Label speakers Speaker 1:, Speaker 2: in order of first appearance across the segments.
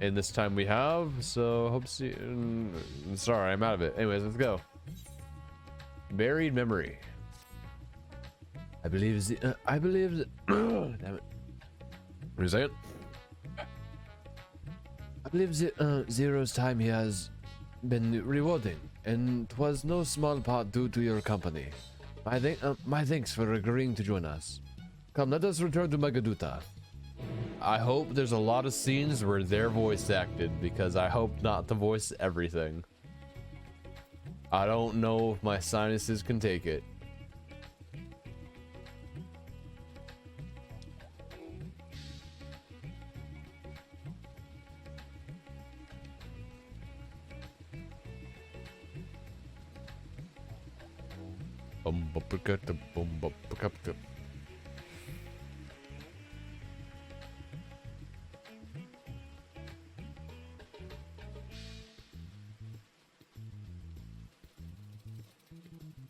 Speaker 1: in this time we have. So hope see. Sorry, I'm out of it. Anyways, let's go. Buried memory. I believe the. I believe. The, damn it. What is that? I believe the, Zero's time here has been rewarding, and 'twas no small part due to your company. My thanks for agreeing to join us. Come, let us return to Magaduta. I hope there's a lot of scenes where they're voice acted, because I hope not to voice everything. I don't know if my sinuses can take it.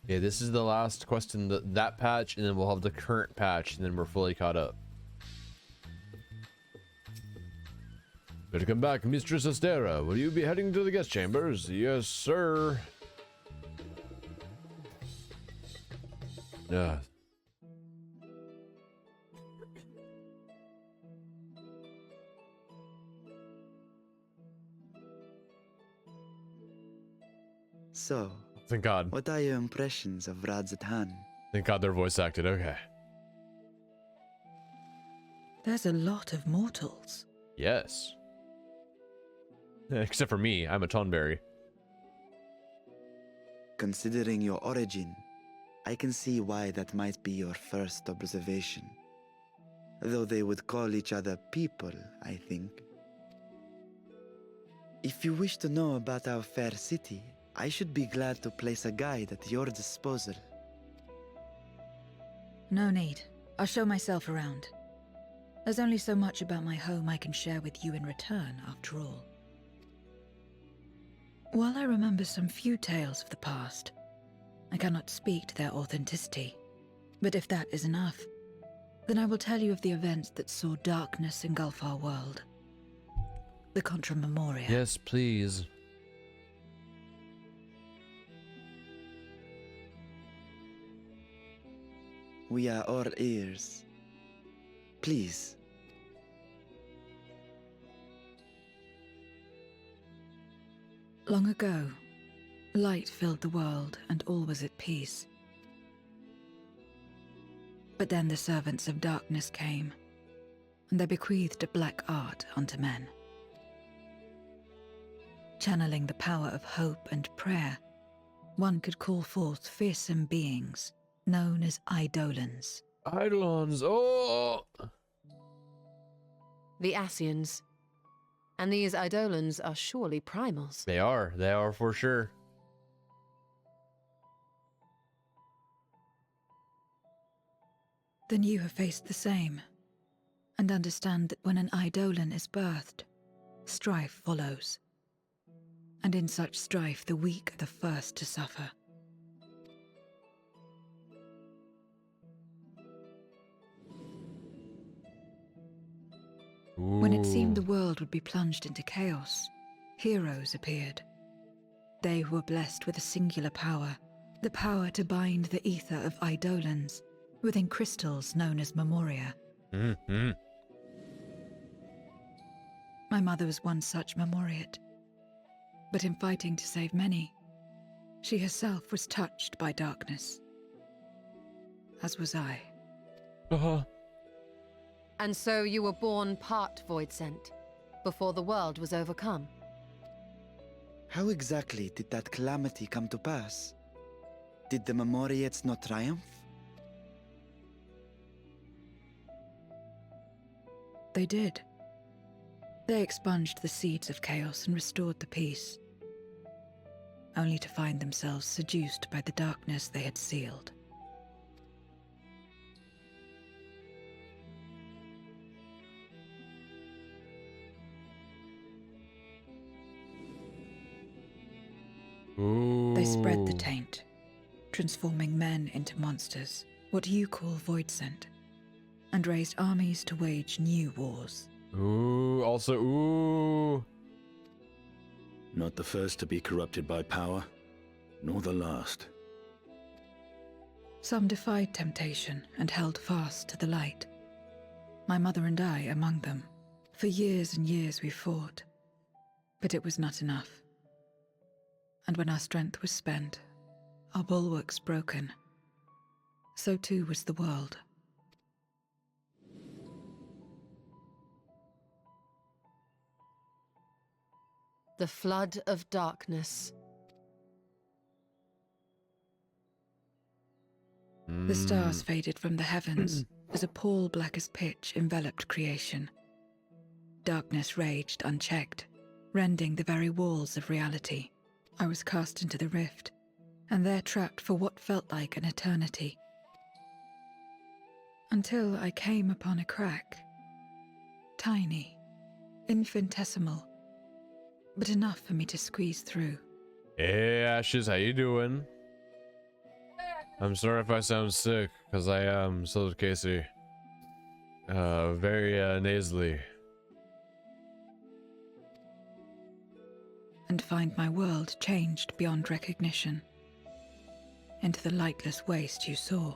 Speaker 1: Yeah, this is the last quest in that patch, and then we'll have the current patch, and then we're fully caught up. Better come back, Mistress Astera. Will you be heading to the guest chambers? Yes, sir. Yeah.
Speaker 2: So,
Speaker 1: Thank God.
Speaker 2: what are your impressions of Radzatan?
Speaker 1: Thank God they're voice acted. Okay.
Speaker 3: There's a lot of mortals.
Speaker 1: Yes. Except for me, I'm a Tonberry.
Speaker 2: Considering your origin, I can see why that might be your first observation. Though they would call each other people, I think. If you wish to know about our fair city, I should be glad to place a guide at your disposal.
Speaker 3: No need. I'll show myself around. There's only so much about my home I can share with you in return, after all. While I remember some few tales of the past, I cannot speak to their authenticity. But if that is enough, then I will tell you of the events that saw darkness engulf our world. The Contra Memoria.
Speaker 1: Yes, please.
Speaker 2: We are all ears. Please.
Speaker 3: Long ago, light filled the world and all was at peace. But then the servants of darkness came, and they bequeathed a black art unto men. Channeling the power of hope and prayer, one could call forth fearsome beings known as Eidolons.
Speaker 1: Eidolons, oh!
Speaker 4: The Asians. And these Eidolons are surely primals.
Speaker 1: They are for sure.
Speaker 3: Then you have faced the same, and understand that when an Eidolon is birthed, strife follows. And in such strife, the weak are the first to suffer. When it seemed the world would be plunged into chaos, heroes appeared. They who were blessed with a singular power, the power to bind the ether of Eidolons within crystals known as Memoria.
Speaker 1: Mm-hmm.
Speaker 3: My mother was one such Memoriate. But in fighting to save many, she herself was touched by darkness. As was I.
Speaker 1: Uh-huh.
Speaker 4: And so you were born part Void Sent, before the world was overcome.
Speaker 2: How exactly did that calamity come to pass? Did the Memoriates not triumph?
Speaker 3: They did. They expunged the seeds of chaos and restored the peace, only to find themselves seduced by the darkness they had sealed.
Speaker 1: Ooh.
Speaker 3: They spread the taint, transforming men into monsters, what you call Void Sent, and raised armies to wage new wars.
Speaker 1: Ooh, also, ooh.
Speaker 5: Not the first to be corrupted by power, nor the last.
Speaker 3: Some defied temptation and held fast to the light. My mother and I among them. For years and years we fought, but it was not enough. And when our strength was spent, our bulwarks broken, so too was the world.
Speaker 4: The flood of darkness.
Speaker 3: The stars faded from the heavens as a pall black as pitch enveloped creation. Darkness raged unchecked, rending the very walls of reality. I was cast into the rift, and there trapped for what felt like an eternity. Until I came upon a crack. Tiny, infinitesimal, but enough for me to squeeze through.
Speaker 1: Hey Ashes, how you doing? I'm sorry if I sound sick, because I am. So is Casey. Very nasally.
Speaker 3: And find my world changed beyond recognition, into the lightless waste you saw.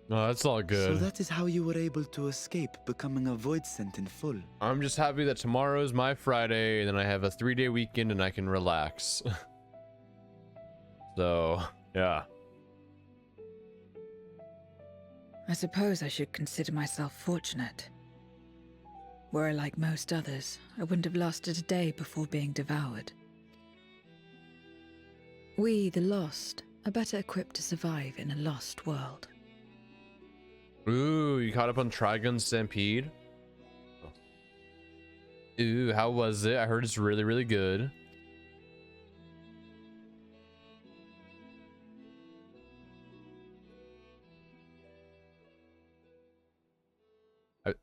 Speaker 1: No, that's all good.
Speaker 2: So that is how you were able to escape becoming a void scent in full.
Speaker 1: I'm just happy that tomorrow's my Friday, and then I have a 3-day weekend and I can relax. So, yeah.
Speaker 3: I suppose I should consider myself fortunate. Were I like most others, I wouldn't have lasted a day before being devoured. We, the lost, are better equipped to survive in a lost world.
Speaker 1: Ooh, you caught up on Trigun Stampede? Ooh, how was it? I heard it's really, really good.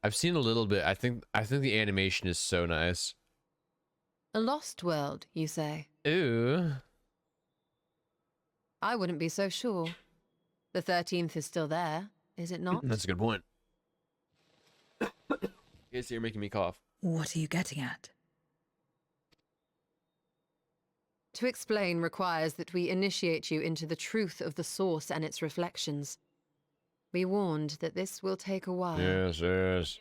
Speaker 1: I've seen a little bit. I think the animation is so nice.
Speaker 4: A lost world, you say?
Speaker 1: Ooh.
Speaker 4: I wouldn't be so sure. The 13th is still there, is it not?
Speaker 1: That's a good point. Yes, you're making me cough.
Speaker 3: What are you getting at?
Speaker 4: To explain requires that we initiate you into the truth of the source and its reflections. We warned that this will take a while.
Speaker 1: Yes, yes.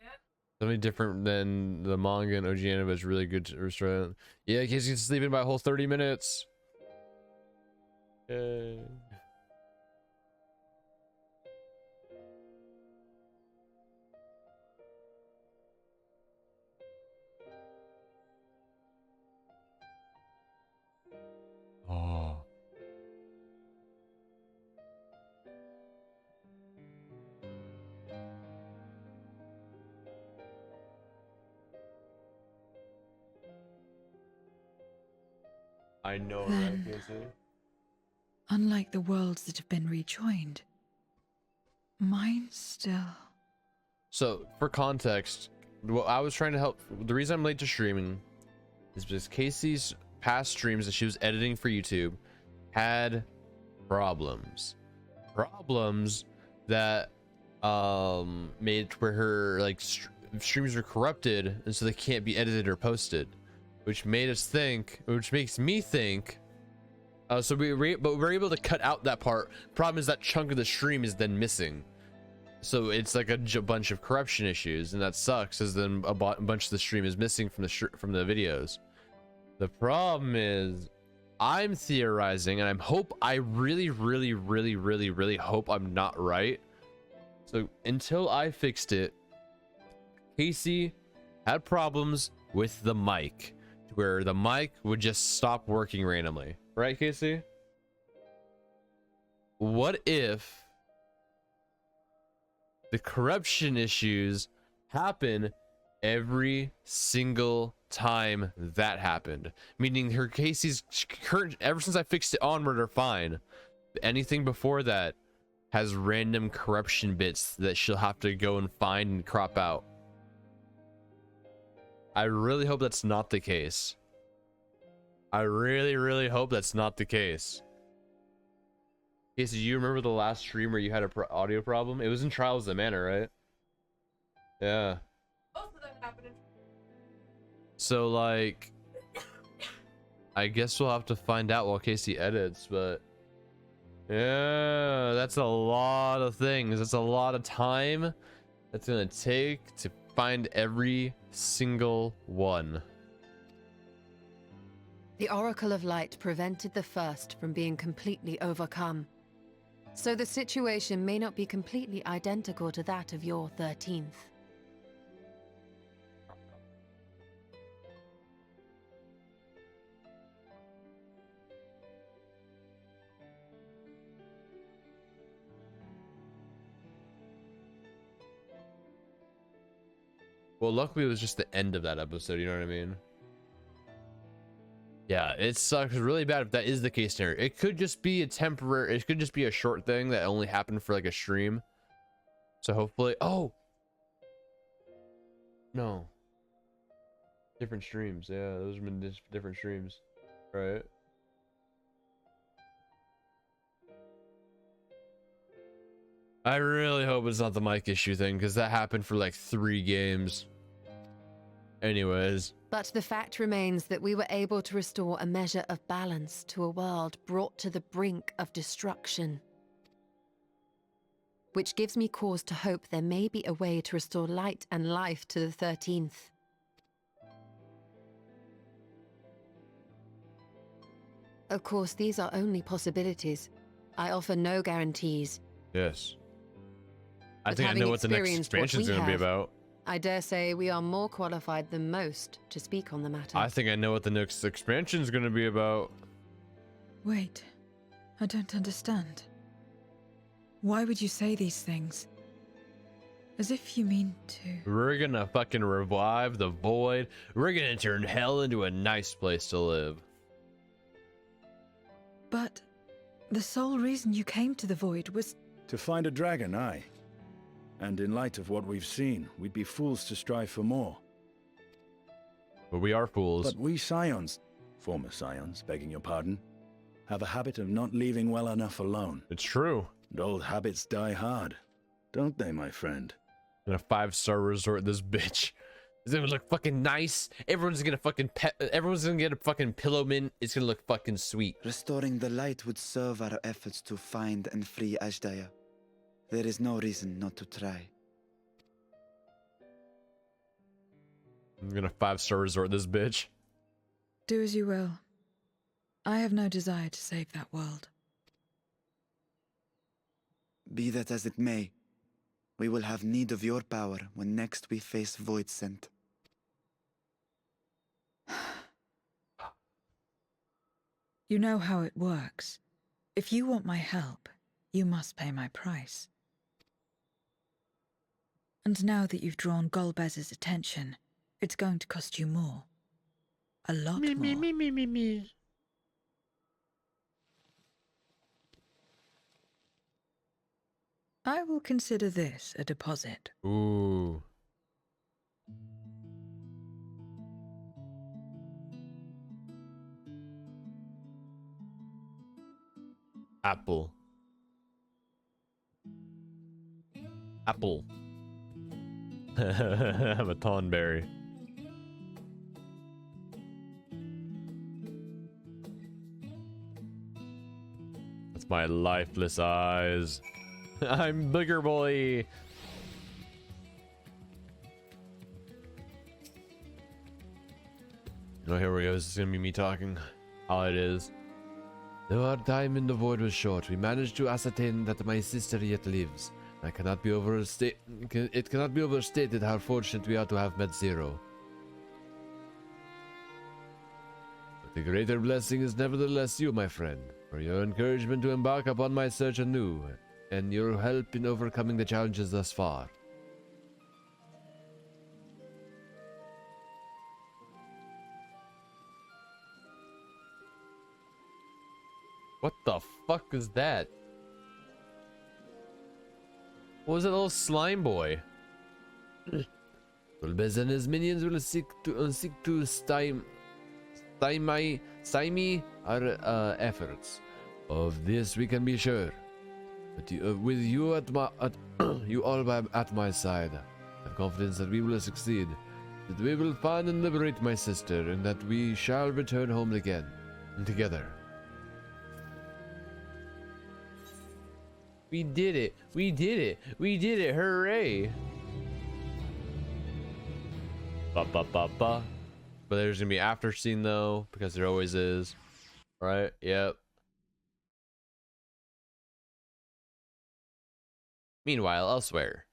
Speaker 1: Something different than the manga and OG anime, but it's really good to restore. Yeah, kids can sleep in by a whole 30 minutes. Yay. Oh. I know, right, Casey?
Speaker 3: Unlike the worlds that have been rejoined, mine still...
Speaker 1: So, for context, what I was trying to help, the reason I'm late to streaming is because Casey's past streams that she was editing for YouTube had problems. Problems that made it where her streams are corrupted, and so they can't be edited or posted, which makes me think. So we're able to cut out that part. Problem is that chunk of the stream is then missing, so it's like a bunch of corruption issues, and that sucks, as then a bunch of the stream is missing from the videos. The problem is, I'm theorizing, and I really hope I'm not right. So until I fixed it, Casey had problems with the mic, where the mic would just stop working randomly. Right, Casey? What if the corruption issues happen every single time that happened? Meaning her Casey's current, ever since I fixed it onward, are fine. Anything before that has random corruption bits that she'll have to go and find and crop out. I really hope that's not the case. I really hope that's not the case. Casey, do you remember the last stream where you had a audio problem? It was in Trials of Mana, right? Yeah. So like, I guess we'll have to find out while Casey edits, but yeah, that's a lot of things. That's a lot of time that's gonna take to find every single one.
Speaker 4: The Oracle of Light prevented the first from being completely overcome. So the situation may not be completely identical to that of your 13th.
Speaker 1: Well, luckily it was just the end of that episode, you know what I mean? Yeah, it sucks really bad if that is the case scenario. It could just be a temporary, it could just be a short thing that only happened for like a stream. So hopefully, oh! No. Different streams, yeah, those have been different streams, right? I really hope it's not the mic issue thing, because that happened for like 3 games. Anyways.
Speaker 4: But the fact remains that we were able to restore a measure of balance to a world brought to the brink of destruction. Which gives me cause to hope there may be a way to restore light and life to the 13th. Of course, these are only possibilities. I offer no guarantees.
Speaker 1: Yes. I think I know what the next expansion is going to be about.
Speaker 4: I dare say we are more qualified than most to speak on the matter.
Speaker 1: I think I know what the next expansion is going to be about.
Speaker 3: Wait, I don't understand. Why would you say these things? As if you mean to...
Speaker 1: We're going to fucking revive the void. We're going to turn hell into a nice place to live.
Speaker 3: But the sole reason you came to the void was...
Speaker 5: To find a dragon, aye. And in light of what we've seen, we'd be fools to strive for more.
Speaker 1: But we are fools.
Speaker 5: But we Scions, former Scions, begging your pardon, have a habit of not leaving well enough alone.
Speaker 1: It's true.
Speaker 5: And old habits die hard, don't they, my friend?
Speaker 1: In a 5-star resort, this bitch. It's gonna look fucking nice. Everyone's gonna get a fucking pillow mint. It's gonna look fucking sweet.
Speaker 2: Restoring the light would serve our efforts to find and free Ashdaya. There is no reason not to try.
Speaker 1: I'm gonna 5-star resort this bitch.
Speaker 3: Do as you will. I have no desire to save that world.
Speaker 2: Be that as it may, we will have need of your power when next we face Void Scent.
Speaker 3: You know how it works. If you want my help, you must pay my price. And now that you've drawn Golbez's attention, it's going to cost you more. A lot more.
Speaker 1: Me.
Speaker 3: I will consider this a deposit.
Speaker 1: Ooh. Apple. Apple. I'm a tonberry. That's my lifeless eyes. I'm bigger boy. Oh, here we go. This is gonna be me talking. All it is. Though our time in the void was short, we managed to ascertain that my sister yet lives. It cannot be overstated how fortunate we are to have met Zero. But the greater blessing is nevertheless you, my friend, for your encouragement to embark upon my search anew, and your help in overcoming the challenges thus far. What the fuck is that? What was that little slime boy? Golbez and his minions will seek to stymie our efforts. Of this we can be sure. But with you at my at my side, I've confidence that we will succeed, that we will find and liberate my sister, and that we shall return home again, and together. We did it! We did it! We did it! Hooray! Ba ba ba ba. But there's gonna be after scene though, because there always is. Right? Yep. Meanwhile, elsewhere.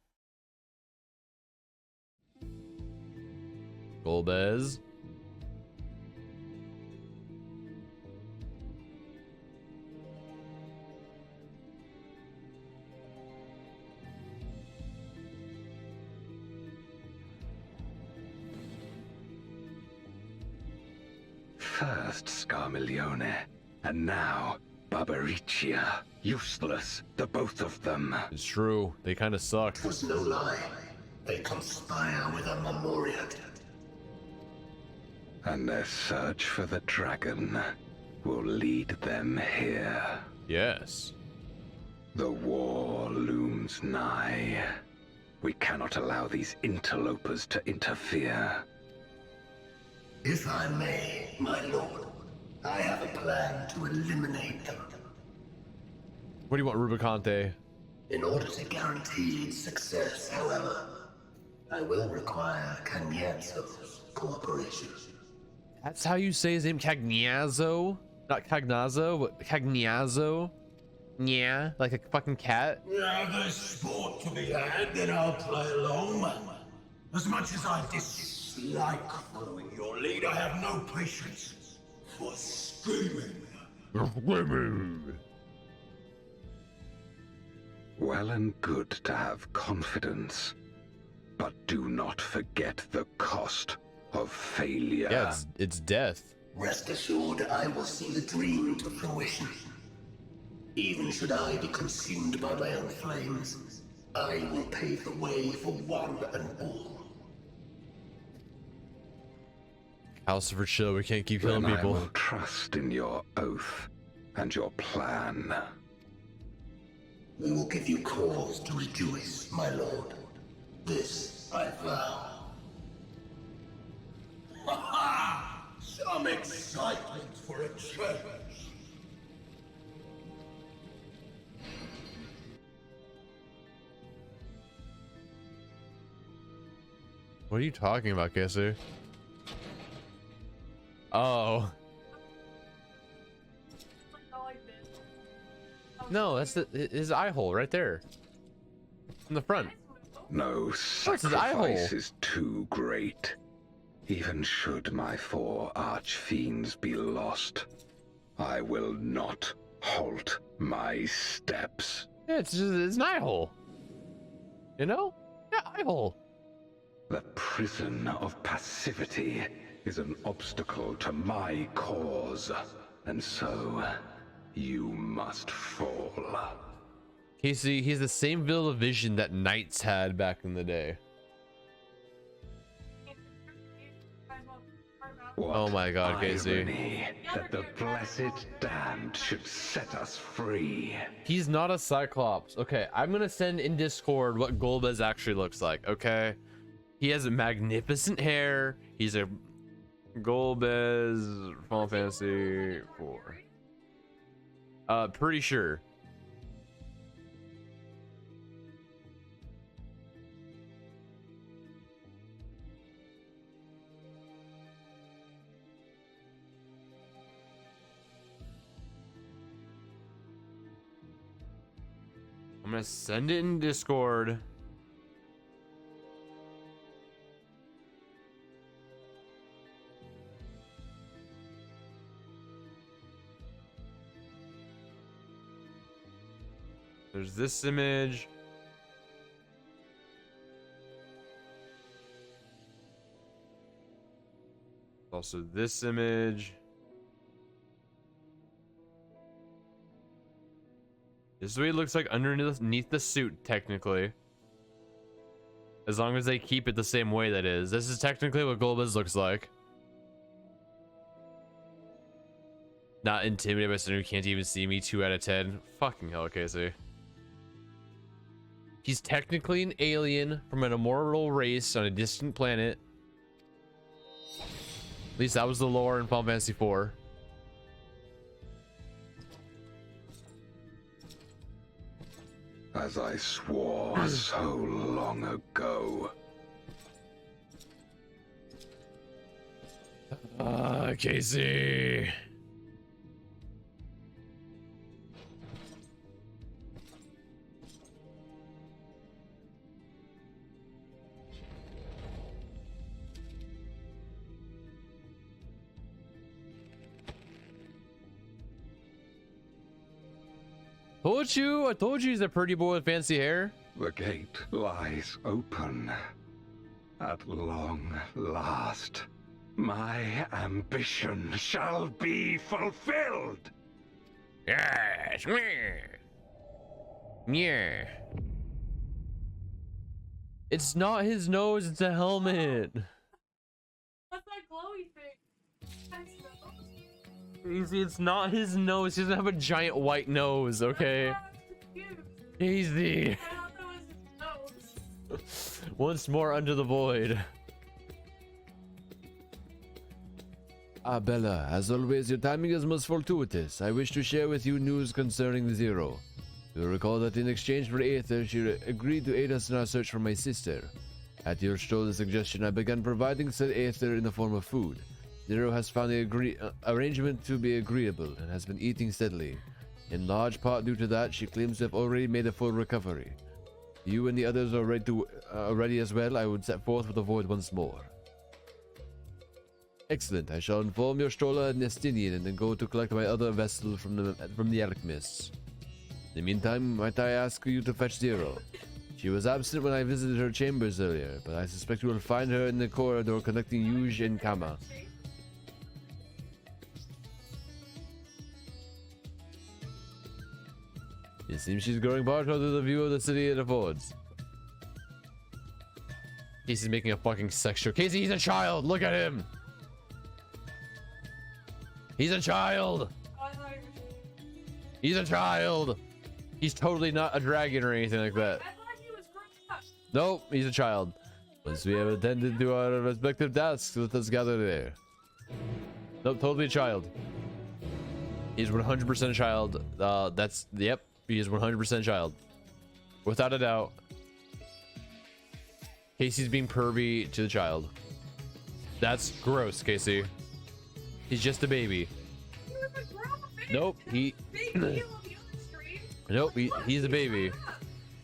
Speaker 1: Golbez.
Speaker 6: First Scarmiglione, and now Barbaricia. Useless, the both of them.
Speaker 1: It's true. They kind of suck.
Speaker 7: It was no lie. They conspire with a Memoriat.
Speaker 6: And their search for the dragon will lead them here.
Speaker 1: Yes.
Speaker 6: The war looms nigh. We cannot allow these interlopers to interfere.
Speaker 7: If I may, my lord, I have a plan to eliminate them.
Speaker 1: What do you want, Rubicante?
Speaker 7: In order to guarantee its success, however, I will require Cagnazzo's cooperation.
Speaker 1: That's how you say his name, Cagnazzo? Not Cagnazzo, but Cagnazzo? Yeah, like a fucking cat?
Speaker 7: Now there's sport to be had, then I'll play along. As much as I dislike following your lead, I have no patience for screaming.
Speaker 6: Well and good to have confidence, but do not forget the cost of failure.
Speaker 1: Yeah, it's death.
Speaker 7: Rest assured, I will see the dream to fruition. Even should I be consumed by my own flames, I will pave the way for one and all.
Speaker 1: House for chill, we can't keep
Speaker 6: Then
Speaker 1: killing
Speaker 6: I
Speaker 1: people.
Speaker 6: will trust in your oath and your plan.
Speaker 7: We will give you cause to rejoice, my lord. This I vow. Ha ha! Some excitement for a change.
Speaker 1: What are you talking about, Casey? Oh. No, that's his eye hole right there. In the front.
Speaker 6: No
Speaker 1: What's his eye hole?
Speaker 6: sacrifice is too great. Even should my 4 archfiends be lost, I will not halt my steps.
Speaker 1: Yeah, it's an eye hole. You know? Yeah, eye hole.
Speaker 6: The prison of passivity is an obstacle to my cause, and so you must fall.
Speaker 1: Casey, he's the same villain vision that knights had back in the day.
Speaker 6: What
Speaker 1: Oh my God, Casey.
Speaker 6: irony that the blessed damned should set us free.
Speaker 1: He's not a Cyclops. Okay, I'm gonna send in Discord what Golbez actually looks like, okay? He has a magnificent hair. He's a Golbez Final Fantasy 4. Pretty sure. I'm gonna send it in Discord. There's this image. Also this image. This is what it looks like underneath the suit, technically. As long as they keep it the same way that is. This is technically what Golbez looks like. Not intimidated by someone who can't even see me. 2 out of 10. Fucking hell, Casey. He's technically an alien from an immortal race on a distant planet. At least that was the lore in Final Fantasy IV.
Speaker 6: As I swore so long ago.
Speaker 1: Casey. I told you he's a pretty boy with fancy hair.
Speaker 6: The gate lies open. At long last, my ambition shall be fulfilled.
Speaker 1: Yes. Yeah. It's not his nose, it's a helmet.
Speaker 8: What's that glowy thing?
Speaker 1: Easy, it's not his nose. He doesn't have a giant white nose, okay? Easy.
Speaker 8: I thought that was his nose.
Speaker 1: Once more under the void. Bella, as always, your timing is most fortuitous. I wish to share with you news concerning Zero. You'll recall that in exchange for Aether, she agreed to aid us in our search for my sister. At your stolen suggestion, I began providing said Aether in the form of food. Zero has found the arrangement to be agreeable and has been eating steadily. In large part due to that, she claims to have already made a full recovery. You and the others are ready as well. I would set forth with the void once more. Excellent. I shall inform your stroller Nestinian and then go to collect my other vessel from the alchemists. In the meantime, might I ask you to fetch Zero? She was absent when I visited her chambers earlier, but I suspect you will find her in the corridor connecting Yuj and Kama. It seems she's growing partial to the view of the city it affords. Casey's making a fucking sex show. Casey, he's a child! Look at him! He's a child! He's a child! He's totally not a dragon or anything like that.
Speaker 8: I thought he was grown up.
Speaker 1: Nope, he's a child. Once we have attended to our respective tasks, let us gather there. Nope, totally a child. He's 100% a child. Yep, he is 100% a child. Without a doubt. Casey's being pervy to the child. That's gross, Casey. He's just a baby.
Speaker 8: He was a grown baby.
Speaker 1: Nope, he...
Speaker 8: Big deal on the other stream.
Speaker 1: Nope, he's a baby.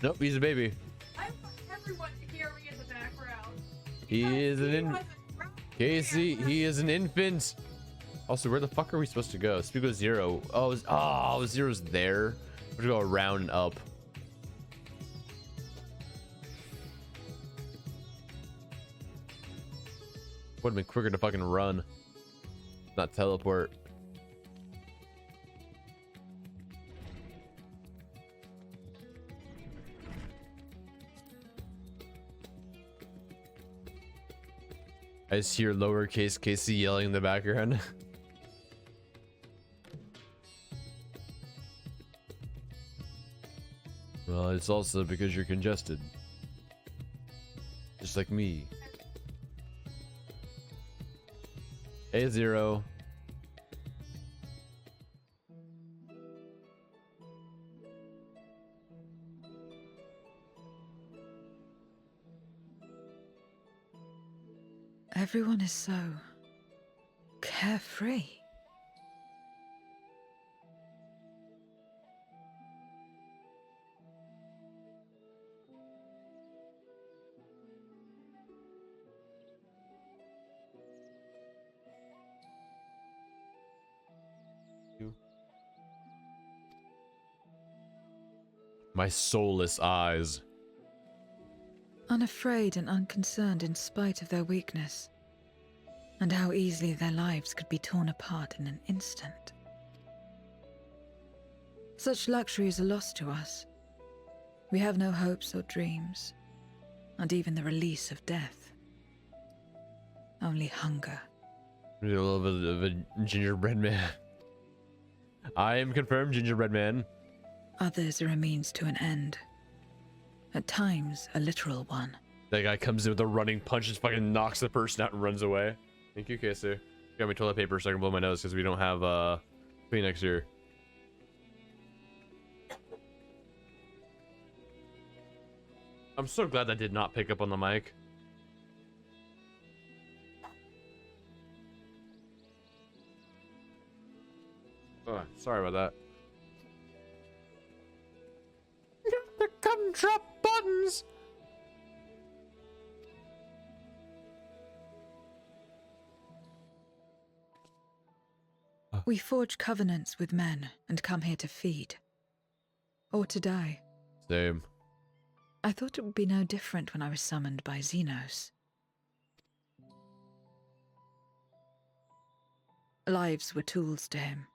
Speaker 1: Nope, he's a baby.
Speaker 8: I want everyone to hear me in the background.
Speaker 1: He is an
Speaker 8: was a grown
Speaker 1: Casey,
Speaker 8: man.
Speaker 1: he is an infant. Also, where the fuck are we supposed to go? Speak with Zero. Oh, Zero's there. We're gonna go around and up. Would have been quicker to fucking run, not teleport. I just hear lowercase Casey yelling in the background. Well, it's also because you're congested. Just like me. Hey, Zero.
Speaker 3: Everyone is so carefree.
Speaker 1: My soulless eyes.
Speaker 3: Unafraid and unconcerned in spite of their weakness, and how easily their lives could be torn apart in an instant. Such luxury is a loss to us. We have no hopes or dreams, not even the release of death. Only hunger.
Speaker 1: A little bit of a gingerbread man. I am confirmed gingerbread man.
Speaker 3: Others are a means to an end, At times, a literal one.
Speaker 1: That guy comes in with a running punch and fucking knocks the person out and runs away. Thank you, Casey. Got me toilet paper so I can blow my nose because we don't have Kleenex here. I'm so glad that did not pick up on the mic. Oh, sorry about that. The gumdrop buttons.
Speaker 3: We forge covenants with men and come here to feed. Or to die.
Speaker 1: Same.
Speaker 3: I thought it would be no different when I was summoned by Xenos. Lives were tools to him,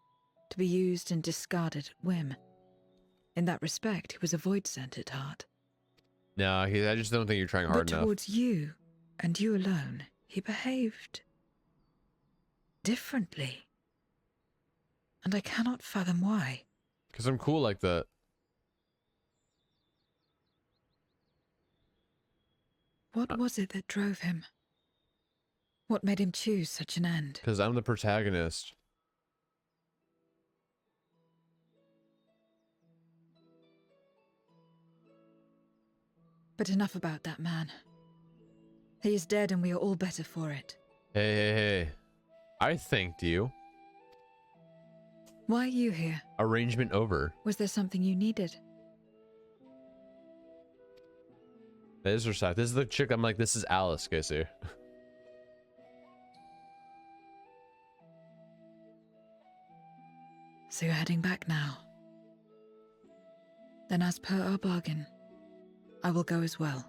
Speaker 3: to be used and discarded at whim. In that respect, he was a void sent at heart.
Speaker 1: No, I just don't think you're trying hard
Speaker 3: but
Speaker 1: enough.
Speaker 3: Towards you, and you alone, he behaved differently. And I cannot fathom why.
Speaker 1: Because I'm cool like that.
Speaker 3: What was it that drove him? What made him choose such an end?
Speaker 1: Because I'm the protagonist.
Speaker 3: But enough about that man. He is dead and we are all better for it.
Speaker 1: Hey, hey, hey. I thanked you.
Speaker 3: Why are you here?
Speaker 1: Arrangement over.
Speaker 3: Was there something you needed?
Speaker 1: That is her side. This is the chick. I'm like, this is Alice, Casey.
Speaker 3: So you're heading back now. Then as per our bargain, I will go as well.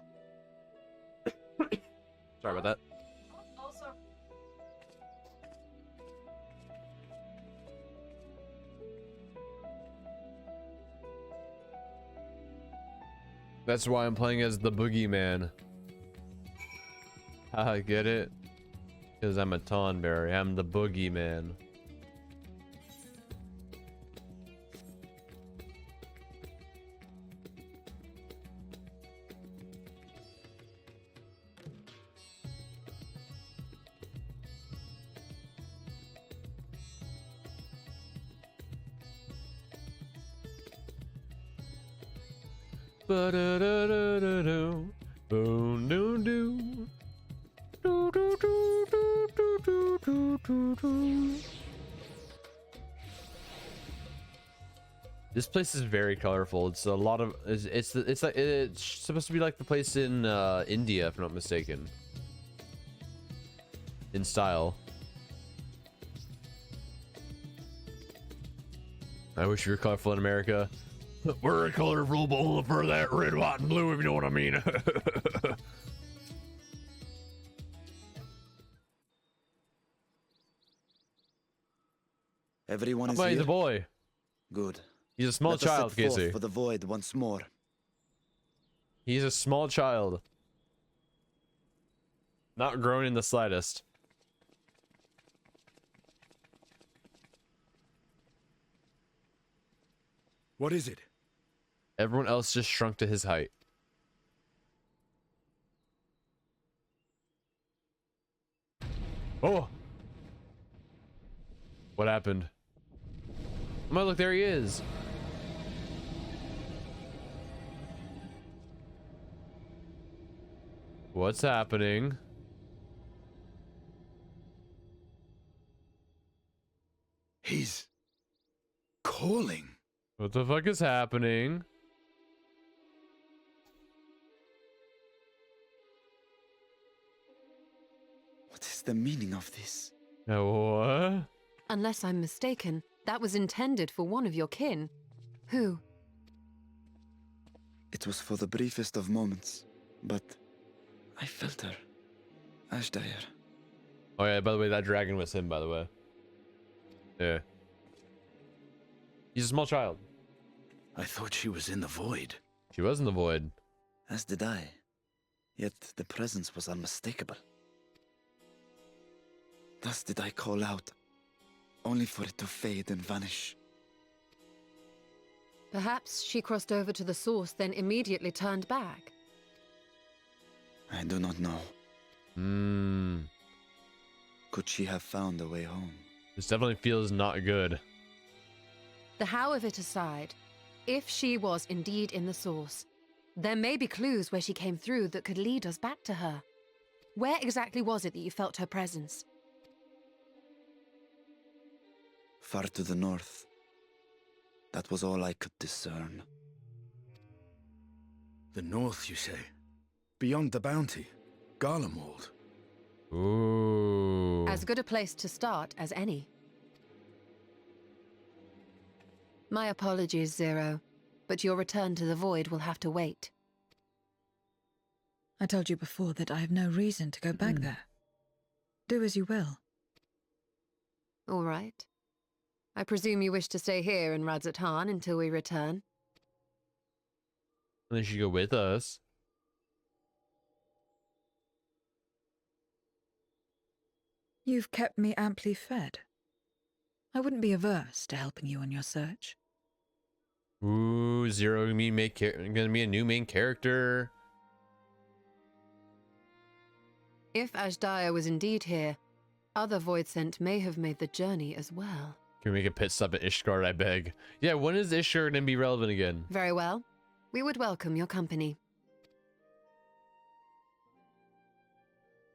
Speaker 1: Sorry about that.
Speaker 8: Also,
Speaker 1: That's why I'm playing as the boogeyman. I get it? Because I'm a Tonberry. I'm the boogeyman. Ba-da-da-da-da-do. Boom-doo-doo. Do-do-do-do-do-do-do-do. This place is very colorful. It's a lot of it's like it's supposed to be like the place in India, if I'm not mistaken, in style. I wish we were colorful in America. We're a colorful bowl for that red, white, and blue, if you know what I mean.
Speaker 2: Everyone is
Speaker 1: He's
Speaker 2: here?
Speaker 1: a boy.
Speaker 2: Good.
Speaker 1: He's a small
Speaker 2: Let us
Speaker 1: child,
Speaker 2: set forth
Speaker 1: Casey.
Speaker 2: for the void once more.
Speaker 1: He's a small child. Not grown in the slightest.
Speaker 9: What is it?
Speaker 1: Everyone else just shrunk to his height. Oh! What happened? Oh, look, there he is. What's happening?
Speaker 9: He's calling.
Speaker 1: What the fuck is happening?
Speaker 2: What is the meaning of this?
Speaker 1: What?
Speaker 4: Unless I'm mistaken, that was intended for one of your kin. Who?
Speaker 2: It was for the briefest of moments, but I felt her. Ashdire.
Speaker 1: Oh yeah, by the way, that dragon was him, by the way. Yeah. He's a small child.
Speaker 5: I thought she was in the void.
Speaker 1: She was in the void.
Speaker 2: As did I. Yet the presence was unmistakable. Thus did I call out, only for it to fade and vanish.
Speaker 4: Perhaps she crossed over to the source, then immediately turned back.
Speaker 2: I do not know. Could she have found a way home?
Speaker 1: This definitely feels not good.
Speaker 4: The how of it aside, if she was indeed in the source, there may be clues where she came through that could lead us back to her. Where exactly was it that you felt her presence?
Speaker 2: Far to the north. That was all I could discern.
Speaker 9: The north, you say? Beyond the bounty? Garlemald?
Speaker 1: Ooh.
Speaker 4: As good a place to start as any. My apologies, Zero, but your return to the Void will have to wait.
Speaker 3: I told you before that I have no reason to go back there. Do as you will.
Speaker 4: All right. I presume you wish to stay here in Radzatan until we return?
Speaker 1: Then she go with us.
Speaker 3: You've kept me amply fed. I wouldn't be averse to helping you on your search.
Speaker 1: Ooh, Zero gonna be a new main character.
Speaker 4: If Ashdaya was indeed here, other Voidsent may have made the journey as well.
Speaker 1: Can we make a pit stop at Ishgard, I beg? Yeah, when is Ishgard gonna be relevant again?
Speaker 4: Very well. We would welcome your company.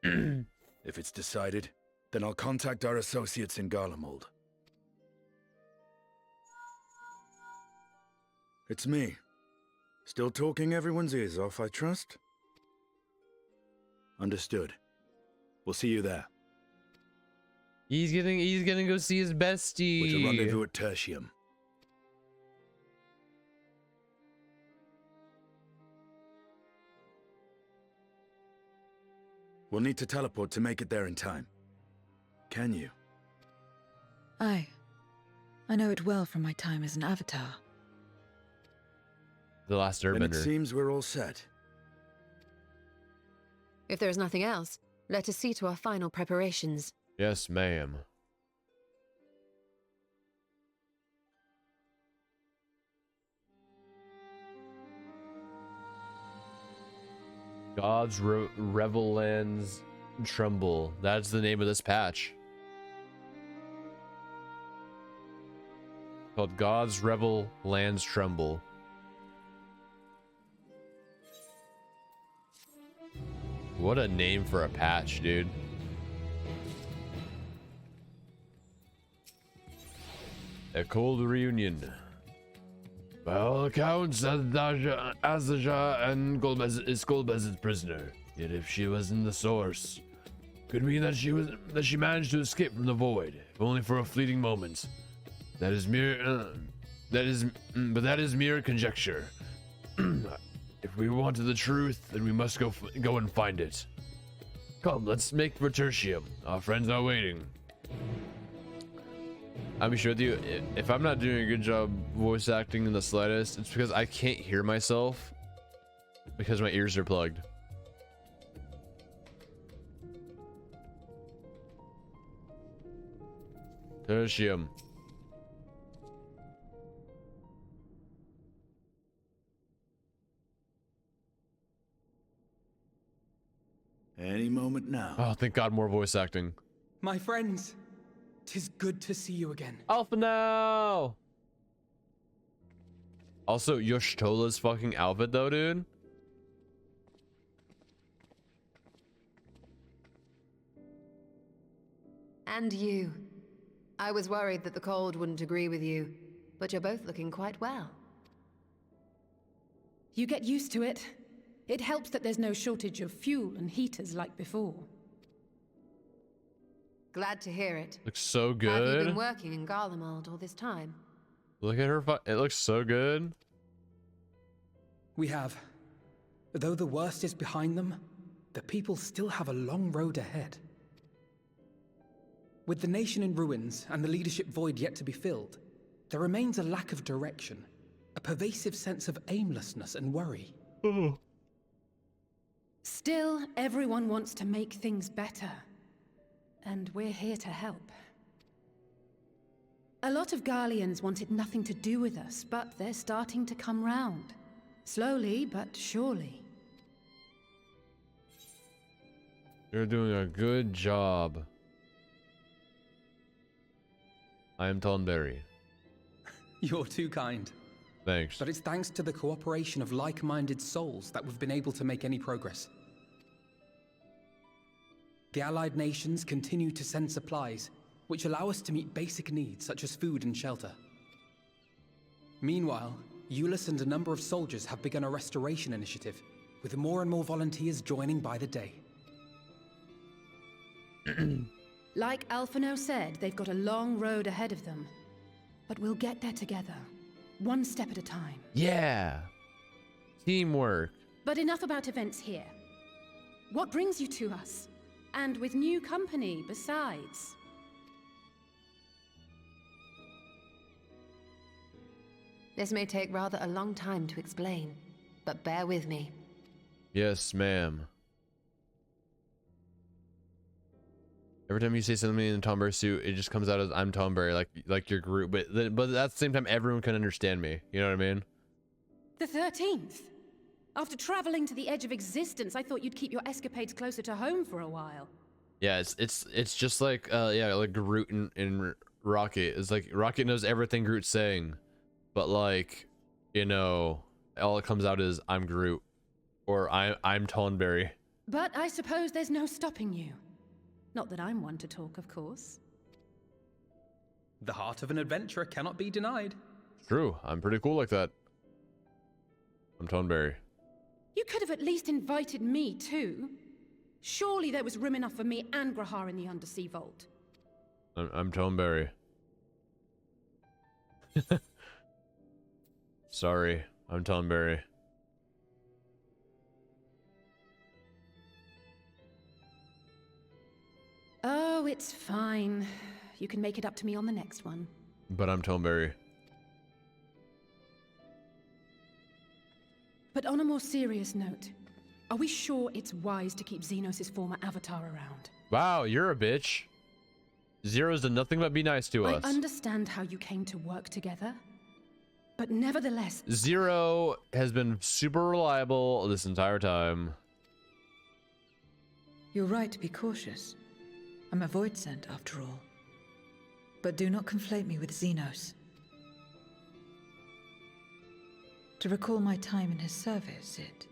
Speaker 9: If it's decided, then I'll contact our associates in Garlemald. It's me. Still talking everyone's ears off, I trust? Understood. We'll see you there.
Speaker 1: He's gonna go see his bestie.
Speaker 9: With a rendezvous at Tertium. We'll need to teleport to make it there in time. Can you?
Speaker 3: Aye. I know it well from my time as an avatar.
Speaker 1: The last
Speaker 9: Then it
Speaker 1: Airbender.
Speaker 9: seems we're all set.
Speaker 4: If there is nothing else, let us see to our final preparations.
Speaker 1: Yes, ma'am. God's Revel Lands Tremble. That's the name of this patch. Called God's Revel Lands Tremble. What a name for a patch, dude. A cold reunion. By all accounts, Azaja and is Golbez's prisoner. Yet if she was in the source, could mean that she managed to escape from the void, if only for a fleeting moment. That is mere conjecture. If we wanted the truth, then we must go and find it. Come, let's make for Tertium. Our friends are waiting. I'll be sure with you, if I'm not doing a good job voice acting in the slightest, it's because I can't hear myself because my ears are plugged. Tertium.
Speaker 9: Any moment now.
Speaker 1: Oh, thank God, more voice acting.
Speaker 10: My friends, 'tis good to see you again.
Speaker 1: Alpha now! Also, Yoshtola's fucking outfit though, dude.
Speaker 4: And you. I was worried that the cold wouldn't agree with you, but you're both looking quite well.
Speaker 11: You get used to it. It helps that there's no shortage of fuel and heaters like before.
Speaker 4: Glad to hear it.
Speaker 1: Looks so
Speaker 4: Have you
Speaker 1: good.
Speaker 4: been working in Garlemald all this time?
Speaker 1: Look at her. It looks so good.
Speaker 10: We have. Though the worst is behind them, the people still have a long road ahead. With the nation in ruins and the leadership void yet to be filled, there remains a lack of direction, a pervasive sense of aimlessness and worry.
Speaker 11: Still, everyone wants to make things better. And we're here to help. A lot of Garleans wanted nothing to do with us, but they're starting to come round. Slowly, but surely.
Speaker 1: You're doing a good job. I am Tonberry.
Speaker 10: You're too kind.
Speaker 1: Thanks.
Speaker 10: But it's thanks to the cooperation of like-minded souls that we've been able to make any progress. The allied nations continue to send supplies, which allow us to meet basic needs such as food and shelter. Meanwhile, Euless and a number of soldiers have begun a restoration initiative, with more and more volunteers joining by the day.
Speaker 11: Like Alphino said, they've got a long road ahead of them. But we'll get there together, one step at a time.
Speaker 1: Yeah. Teamwork.
Speaker 11: But enough about events here. What brings you to us? And with new company, besides.
Speaker 4: This may take rather a long time to explain, but bear with me.
Speaker 1: Yes, ma'am. Every time you say something in the Tomberry suit, it just comes out as I'm Tomberry, like your group. But at the same time, everyone can understand me. You know what I mean?
Speaker 11: The 13th? After traveling to the edge of existence, I thought you'd keep your escapades closer to home for a while.
Speaker 1: Yeah, it's just like like Groot in Rocket. It's like Rocket knows everything Groot's saying, but like, you know, all it comes out is I'm Groot, or I'm Tonberry.
Speaker 11: But I suppose there's no stopping you. Not that I'm one to talk, of course.
Speaker 10: The heart of an adventurer cannot be denied.
Speaker 1: True, I'm pretty cool like that. I'm Tonberry.
Speaker 11: You could have at least invited me too. Surely there was room enough for me and Grahar in the Undersea Vault.
Speaker 1: I'm Tonberry. Sorry, I'm Tonberry.
Speaker 11: Oh, it's fine. You can make it up to me on the next one.
Speaker 1: But I'm Tonberry.
Speaker 11: But on a more serious note, are we sure it's wise to keep Xenos' former avatar around?
Speaker 1: Wow, you're a bitch. Zero's done nothing but be nice to us.
Speaker 11: I understand how you came to work together, but nevertheless...
Speaker 1: Zero has been super reliable this entire time.
Speaker 3: You're right to be cautious. I'm a void sent, after all. But do not conflate me with Xenos. To recall my time in his service, it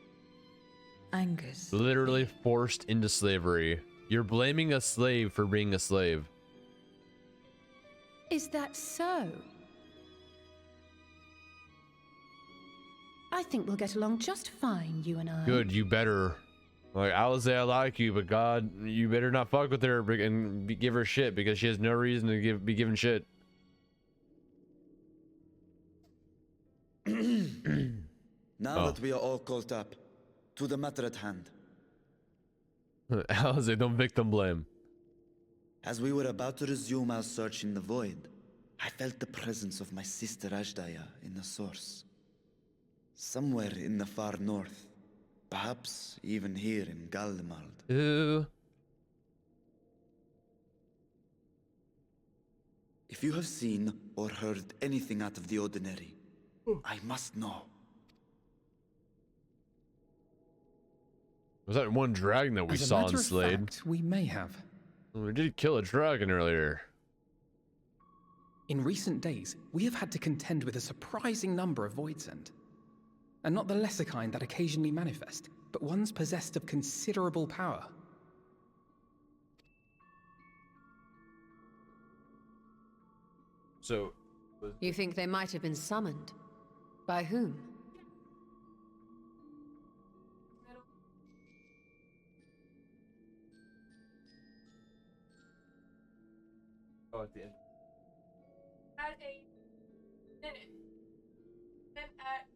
Speaker 3: angers.
Speaker 1: Literally forced into slavery. You're blaming a slave for being a slave.
Speaker 11: Is that so? I think we'll get along just fine, you and I.
Speaker 1: Good, you better. Like, I'll say I like you, but God, you better not fuck with her and give her shit, because she has no reason to be given shit.
Speaker 2: Now that we are all caught up, to the matter at hand.
Speaker 1: Alize, don't victim blame.
Speaker 2: As we were about to resume our search in the void, I felt the presence of my sister Ajdaya in the source. Somewhere in the far north. Perhaps even here in Galdemald.
Speaker 1: Ooh.
Speaker 2: If you have seen or heard anything out of the ordinary, I must know.
Speaker 1: Was that one dragon that we saw in Slade?
Speaker 10: Fact, we may have.
Speaker 1: We did kill a dragon earlier.
Speaker 10: In recent days, we have had to contend with a surprising number of Voidsent. And not the lesser kind that occasionally manifest, but ones possessed of considerable power.
Speaker 1: So...
Speaker 4: You think they might have been summoned? By whom?
Speaker 1: Oh, at the end.
Speaker 8: At a minute. Then at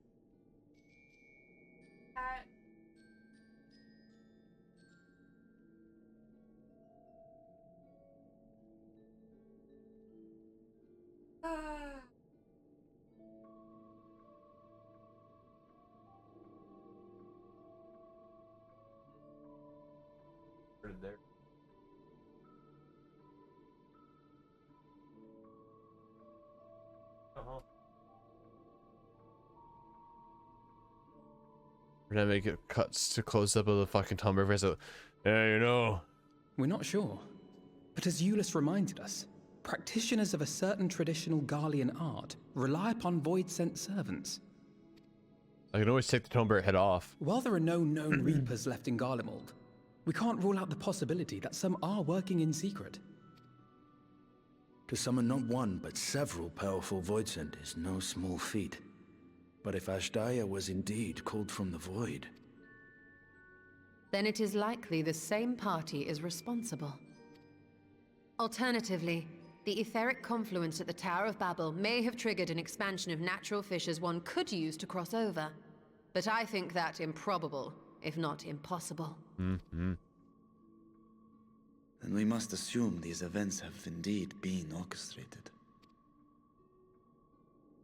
Speaker 1: And I make it cuts to close up of the fucking Tom River. So, yeah, you know.
Speaker 10: We're not sure. But as Euless reminded us, practitioners of a certain traditional Garlean art rely upon void-sent servants.
Speaker 1: I can always take the Tombear head off.
Speaker 10: While there are no known Reapers left in Garlemald, we can't rule out the possibility that some are working in secret.
Speaker 9: To summon not one, but several powerful Voidsent is no small feat. But if Ashdaya was indeed called from the void...
Speaker 4: Then it is likely the same party is responsible. Alternatively, the etheric confluence at the Tower of Babel may have triggered an expansion of natural fissures one could use to cross over. But I think that improbable, if not impossible.
Speaker 2: Then we must assume these events have indeed been orchestrated.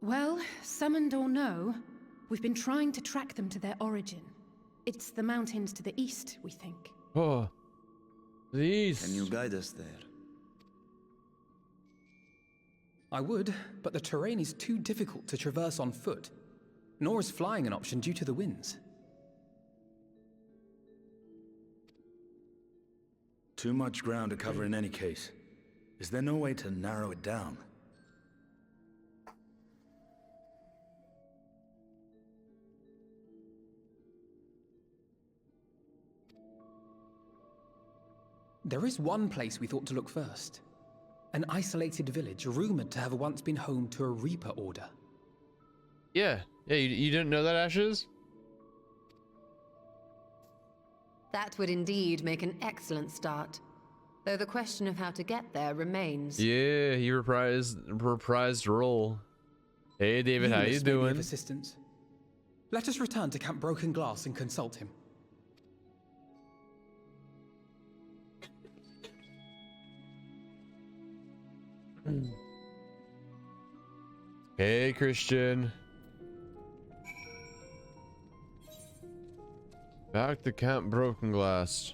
Speaker 11: Well, summoned or no, we've been trying to track them to their origin. It's the mountains to the east, we think.
Speaker 1: Oh, the east.
Speaker 2: Can you guide us there?
Speaker 10: I would, but the terrain is too difficult to traverse on foot. Nor is flying an option due to the winds.
Speaker 9: Too much ground to cover in any case. Is there no way to narrow it down?
Speaker 10: There is one place we thought to look first. An isolated village rumored to have once been home to a Reaper order.
Speaker 1: Yeah, you didn't know that, Ashes?
Speaker 4: That would indeed make an excellent start. Though the question of how to get there remains.
Speaker 1: Yeah, he reprised role. Hey David, how you
Speaker 10: Euless may be of
Speaker 1: doing?
Speaker 10: assistance. Let us return to Camp Broken Glass and consult him.
Speaker 1: Hey Christian. Back to Camp Broken Glass.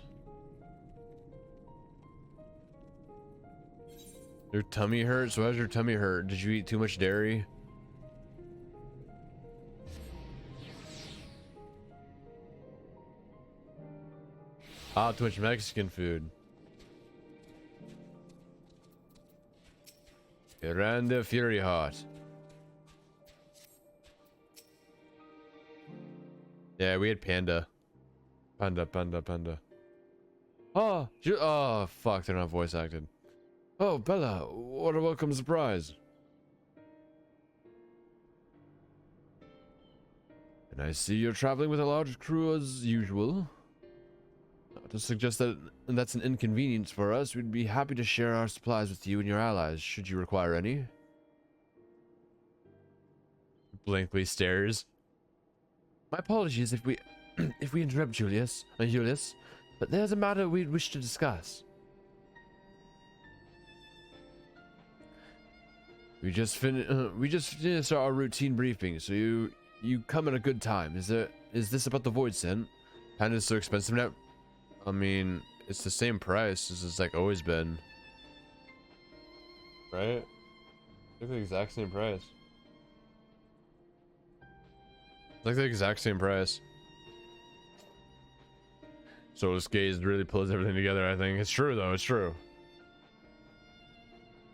Speaker 1: Your tummy hurts? Why does your tummy hurt? Did you eat too much dairy? Ah, too much Mexican food. Miranda Fury Hot. Yeah, we had Panda. Panda. Oh, oh, fuck, they're not voice acted. Oh, Bella, what a welcome surprise. And I see you're traveling with a large crew as usual. Not to suggest that that's an inconvenience for us, we'd be happy to share our supplies with you and your allies, should you require any. Blankly stares. My apologies if we interrupt Julius, but there's a matter we'd wish to discuss. We just finished our routine briefing, so you come at a good time. Is this about the void scent? Panda's so expensive now. I mean, it's the same price as it's like always been. Right? It's like the exact same price. It's like the exact same price. So this gaze really pulls everything together, I think. It's true though, it's true.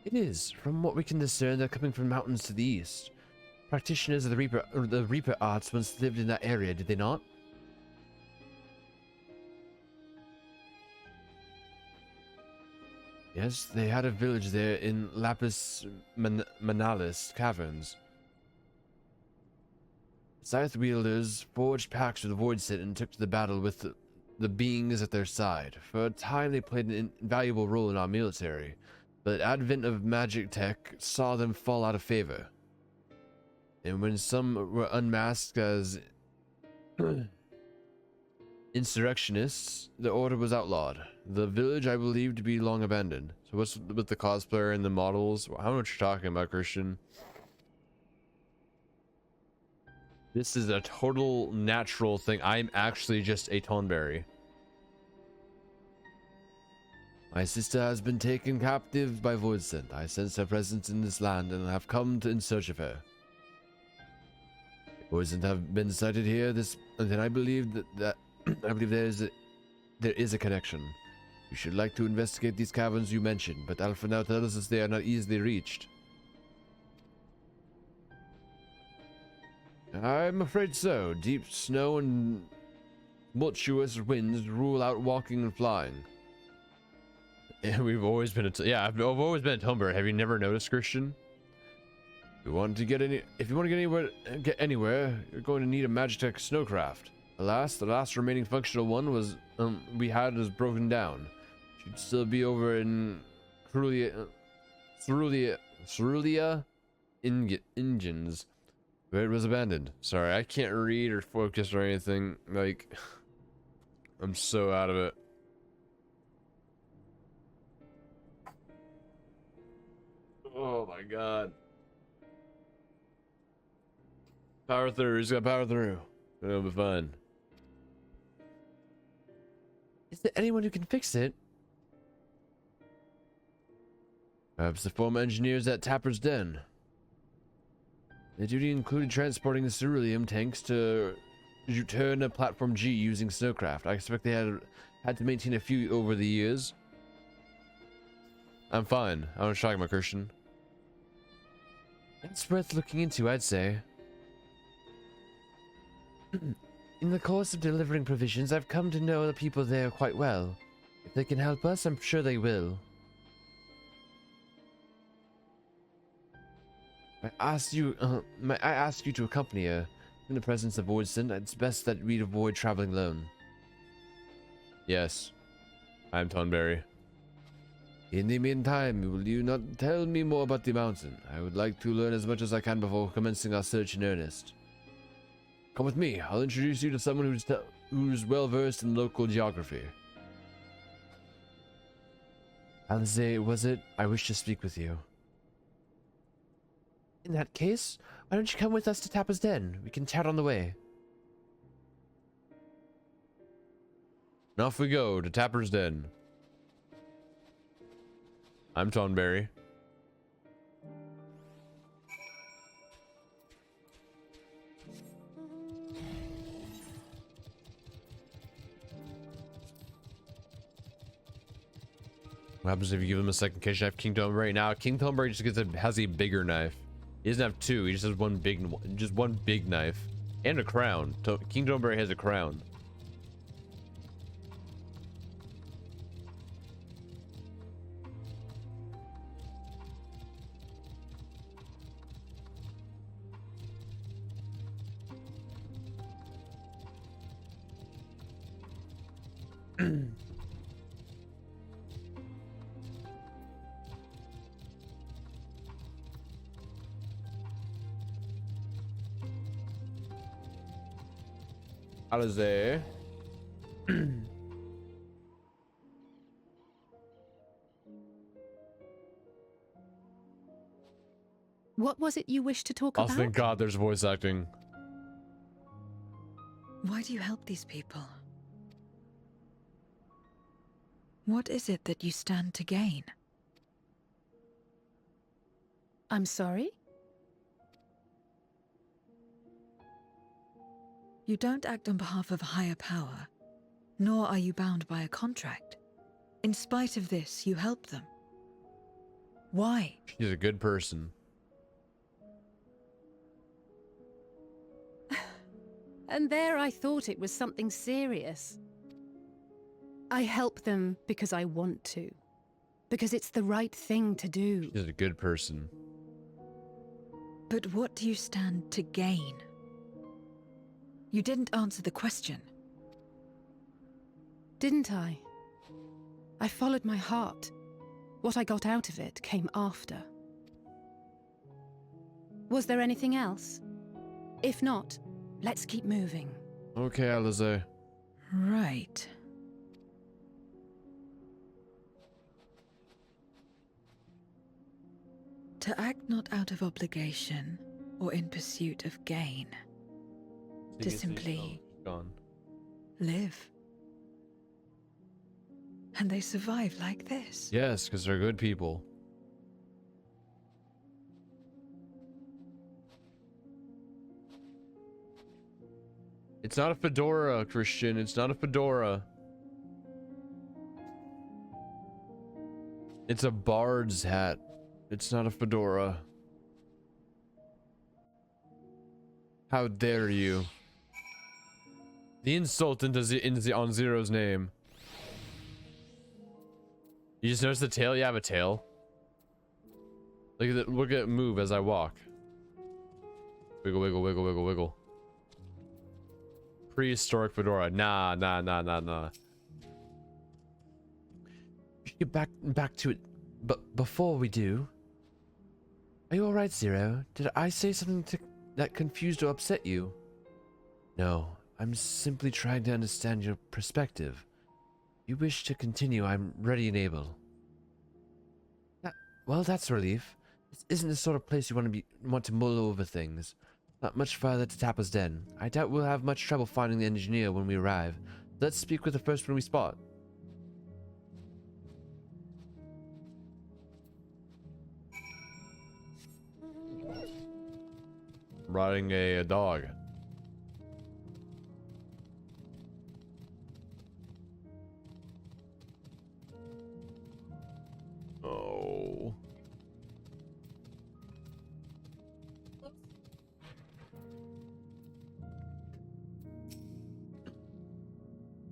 Speaker 1: It is. From what we can discern, they're coming from mountains to the east. Practitioners of the Reaper arts once lived in that area, did they not? Yes, they had a village there in Lapis Manalis caverns. Scythe wielders forged pacts with the Voidset and took to the battle with the beings at their side. For a time, they played an invaluable role in our military, but the advent of magic tech saw them fall out of favor. And when some were unmasked as insurrectionists, the order was outlawed. The village I believe to be long abandoned. So what's with the cosplayer and the models? How much you're talking about, Christian? This is a total natural thing. I'm actually just a Toneberry. My sister has been taken captive by Voidsent. I sense her presence in this land and have come in search of her. Poisons have been sighted here. Then I believe that I believe there is a connection. You should like to investigate these caverns you mentioned, but Alpha now tells us they are not easily reached. I'm afraid so. Deep snow and tumultuous winds rule out walking and flying. Yeah, we've always been I've always been a Tumblr. Have you never noticed, Christian? If you want to get anywhere, you're going to need a Magitech snowcraft. Alas, the last remaining functional one was broken down. Should still be over in Cerulia Engines, where it was abandoned. Sorry, I can't read or focus or anything. Like, I'm so out of it. Oh my god. Power through. He's got power through. It'll be fine. Is there anyone who can fix it? Perhaps the former engineers at Tapper's Den. Their duty included transporting the ceruleum tanks to return to Platform G using snowcraft. I expect they had to maintain a few over the years. I'm fine. I was talking about Christian. It's worth looking into, I'd say. In the course of delivering provisions, I've come to know the people there quite well. If they can help us, I'm sure they will. I ask you to accompany her. In the presence of Voidston, it's best that we avoid traveling alone. Yes. I'm Tonberry. In the meantime, will you not tell me more about the mountain? I would like to learn as much as I can before commencing our search in earnest. Come with me. I'll introduce you to someone who's well versed in local geography. Alize, was it? I wish to speak with you. In that case, why don't you come with us to Tapper's Den? We can chat on the way. And off we go to Tapper's Den. I'm Tonberry. What happens if you give him a second case knife? King Tonberry now. King Tonberry just has a bigger knife. He doesn't have two. He just has one big knife and a crown. King Tonberry has a crown. Alize.
Speaker 11: What was it you wished to talk
Speaker 1: Oh,
Speaker 11: about?
Speaker 1: thank God there's voice acting.
Speaker 3: Why do you help these people? What is it that you stand to gain?
Speaker 11: I'm sorry?
Speaker 3: You don't act on behalf of a higher power, nor are you bound by a contract. In spite of this, you help them. Why?
Speaker 1: She's a good person.
Speaker 11: And there I thought it was something serious. I help them because I want to. Because it's the right thing to do.
Speaker 1: She's a good person.
Speaker 3: But what do you stand to gain? You didn't answer the question.
Speaker 11: Didn't I? I followed my heart. What I got out of it came after. Was there anything else? If not, let's keep moving.
Speaker 1: Okay, Alize.
Speaker 3: Right. To act not out of obligation or in pursuit of gain. To simply live. And they survive like this.
Speaker 1: Yes, because they're good people. It's not a fedora, Christian. It's not a fedora. It's a bard's hat. It's not a fedora. How dare you? The insult on Zero's name. You just notice the tail? You have a tail. Look at it. Look at it move as I walk. Wiggle, wiggle, wiggle, wiggle, wiggle. Prehistoric fedora. Nah. We should get back to it. But before we do, are you all right, Zero? Did I say something that confused or upset you? No, I'm simply trying to understand your perspective. If you wish to continue, I'm ready and able. Well, that's a relief. This isn't the sort of place you want to mull over things. Not much farther to Tappa's Den. I doubt we'll have much trouble finding the engineer when we arrive. Let's speak with the first one we spot. Riding a dog. Oh.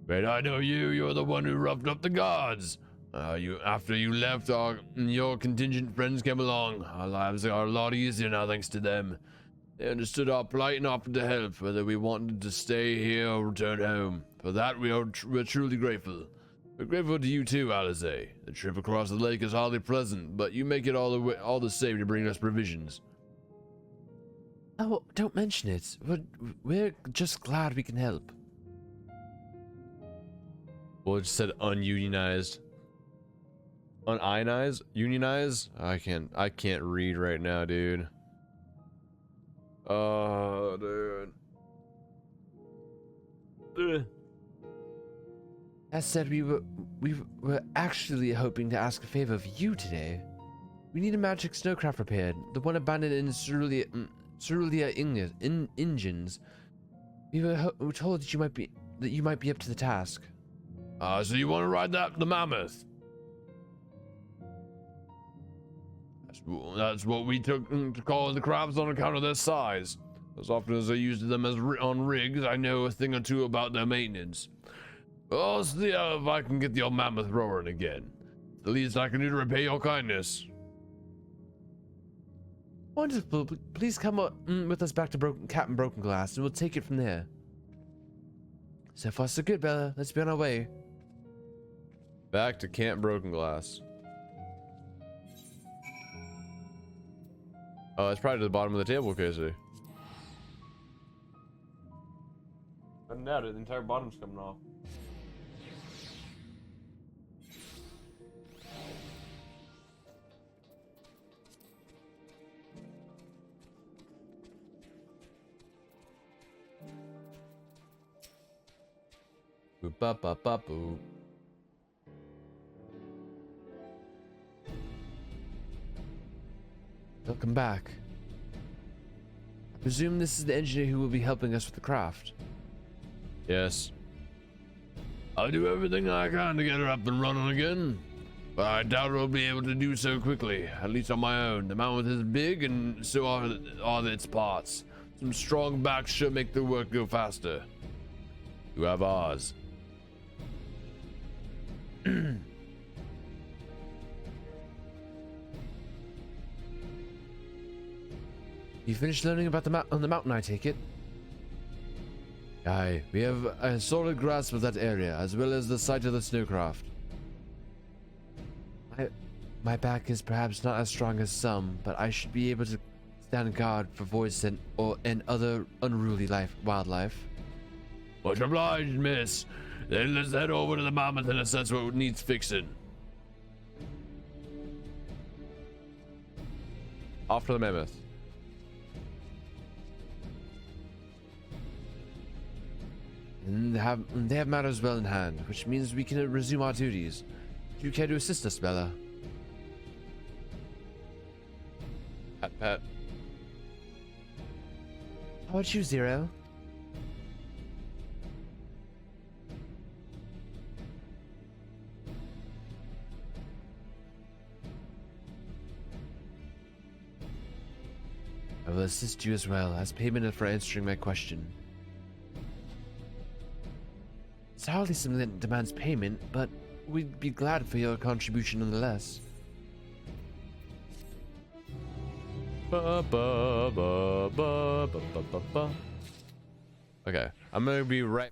Speaker 1: But I know you. You're the one who roughed up the guards. After you left, your contingent friends came along. Our lives are a lot easier now thanks to them. They understood our plight and offered to help, whether we wanted to stay here or return home. For that, we're truly grateful. We're grateful to you too, Alize. The trip across the lake is hardly pleasant, but you make it all the same to bring us provisions. Oh, don't mention it. We're just glad we can help. Well, it just said ununionized. Unionized? Unionize? I can't read right now, dude. Oh, dude. That said, we were actually hoping to ask a favor of you today. We need a magic snowcraft repaired. The one abandoned in Cerulean engines. We were told that you might be up to the task. So you want to ride the mammoth? That's what we took to call the crabs on account of their size. As often as I used them on rigs, I know a thing or two about their maintenance. I'll see if I can get the old mammoth roaring again. The least I can do to repay your kindness. Wonderful. Please come with us back to Captain Broken Glass, and we'll take it from there. So far, so good, Bella. Let's be on our way. Back to Camp Broken Glass. Oh, it's probably to the bottom of the table, Casey. I doubt it. The entire bottom's coming off. Boop ba ba ba boo. Welcome back. I presume this is the engineer who will be helping us with the craft. Yes. I'll do everything I can to get her up and running again, but I doubt I'll be able to do so quickly, at least on my own. The mammoth is big, and so are its parts. Some strong backs should make the work go faster. You have ours. You finished learning about the mountain, I take it? Aye, we have a solid grasp of that area, as well as the site of the snowcraft. My back is perhaps not as strong as some, but I should be able to stand guard for voids and other unruly wildlife. Much obliged, miss. Then let's head over to the mammoth and assess what needs fixing. Off to the mammoth. And they have matters well in hand, which means we can resume our duties. Do you care to assist us, Bella? Pat, pat. How about you, Zero? will assist you as well as payment for answering my question. It's hardly something that demands payment, but we'd be glad for your contribution nonetheless. Okay, I'm gonna be right